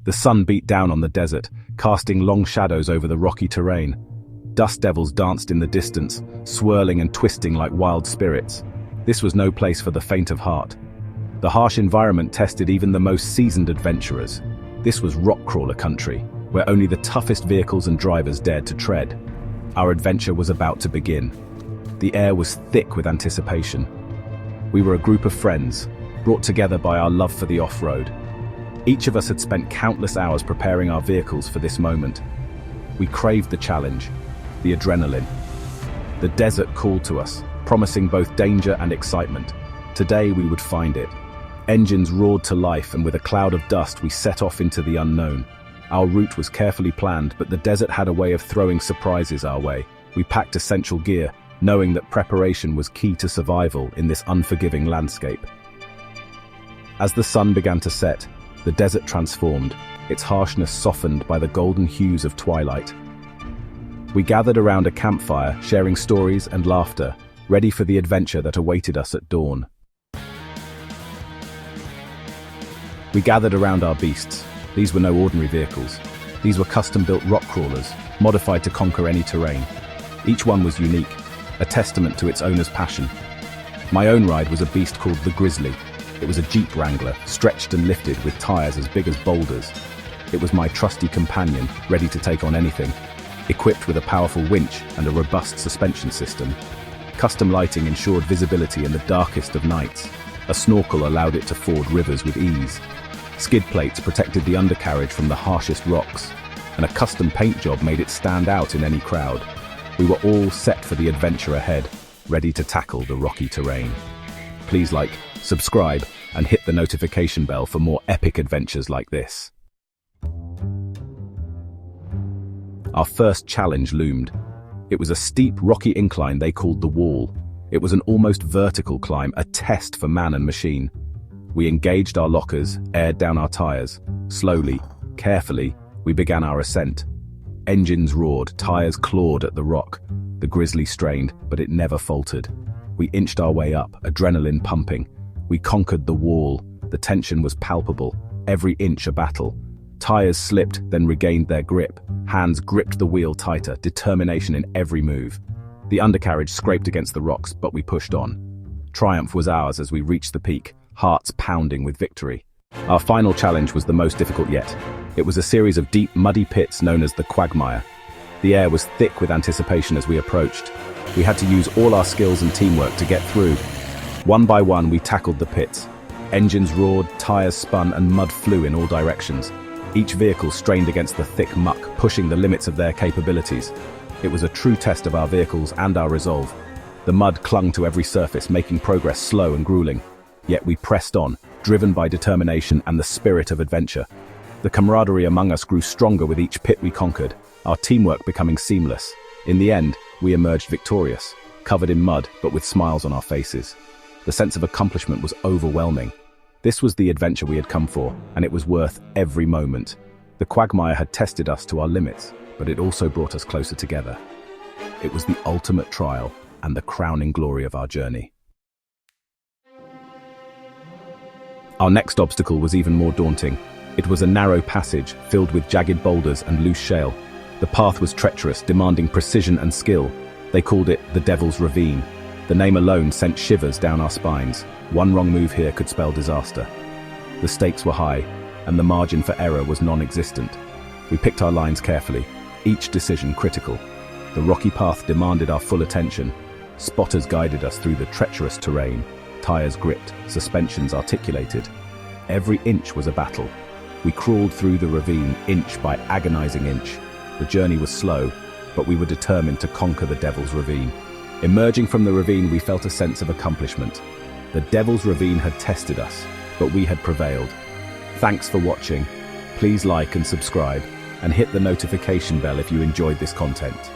The sun beat down on the desert, casting long shadows over the rocky terrain. Dust devils danced in the distance, swirling and twisting like wild spirits. This was no place for the faint of heart. The harsh environment tested even the most seasoned adventurers. This was rock crawler country, where only the toughest vehicles and drivers dared to tread. Our adventure was about to begin. The air was thick with anticipation. We were a group of friends, brought together by our love for the off-road. Each of us had spent countless hours preparing our vehicles for this moment. We craved the challenge, the adrenaline. The desert called to us, promising both danger and excitement. Today we would find it. Engines roared to life, and with a cloud of dust we set off into the unknown. Our route was carefully planned, but the desert had a way of throwing surprises our way. We packed essential gear, knowing that preparation was key to survival in this unforgiving landscape. As the sun began to set, the desert transformed, its harshness softened by the golden hues of twilight. We gathered around a campfire, sharing stories and laughter, ready for the adventure that awaited us at dawn. We gathered around our beasts. These were no ordinary vehicles. These were custom-built rock crawlers, modified to conquer any terrain. Each one was unique, a testament to its owner's passion. My own ride was a beast called the Grizzly. It was a Jeep Wrangler, stretched and lifted with tires as big as boulders. It was my trusty companion, ready to take on anything. Equipped with a powerful winch and a robust suspension system. Custom lighting ensured visibility in the darkest of nights. A snorkel allowed it to ford rivers with ease. Skid plates protected the undercarriage from the harshest rocks, and a custom paint job made it stand out in any crowd. We were all set for the adventure ahead, ready to tackle the rocky terrain. Please like, subscribe, and hit the notification bell for more epic adventures like this. Our first challenge loomed. It was a steep, rocky incline they called the Wall. It was an almost vertical climb, a test for man and machine. We engaged our lockers, aired down our tires. Slowly, carefully, we began our ascent. Engines roared, tires clawed at the rock. The Grizzly strained, but it never faltered. We inched our way up, adrenaline pumping. We conquered the Wall. The tension was palpable, every inch a battle. Tires slipped, then regained their grip. Hands gripped the wheel tighter, determination in every move. The undercarriage scraped against the rocks, but we pushed on. Triumph was ours as we reached the peak, hearts pounding with victory. Our final challenge was the most difficult yet. It was a series of deep, muddy pits known as the Quagmire. The air was thick with anticipation as we approached. We had to use all our skills and teamwork to get through. One by one, we tackled the pits. Engines roared, tires spun, and mud flew in all directions. Each vehicle strained against the thick muck, pushing the limits of their capabilities. It was a true test of our vehicles and our resolve. The mud clung to every surface, making progress slow and grueling. Yet we pressed on, driven by determination and the spirit of adventure. The camaraderie among us grew stronger with each pit we conquered, our teamwork becoming seamless. In the end, we emerged victorious, covered in mud but with smiles on our faces. The sense of accomplishment was overwhelming. This was the adventure we had come for, and it was worth every moment. The Quagmire had tested us to our limits, but it also brought us closer together. It was the ultimate trial and the crowning glory of our journey. Our next obstacle was even more daunting. It was a narrow passage filled with jagged boulders and loose shale. The path was treacherous, demanding precision and skill. They called it the Devil's Ravine. The name alone sent shivers down our spines. One wrong move here could spell disaster. The stakes were high, and the margin for error was non-existent. We picked our lines carefully, each decision critical. The rocky path demanded our full attention. Spotters guided us through the treacherous terrain. Tires gripped, suspensions articulated. Every inch was a battle. We crawled through the ravine, inch by agonizing inch. The journey was slow, but we were determined to conquer the Devil's Ravine. Emerging from the ravine, we felt a sense of accomplishment. The Devil's Ravine had tested us, but we had prevailed. Thanks for watching. Please like and subscribe, and hit the notification bell if you enjoyed this content.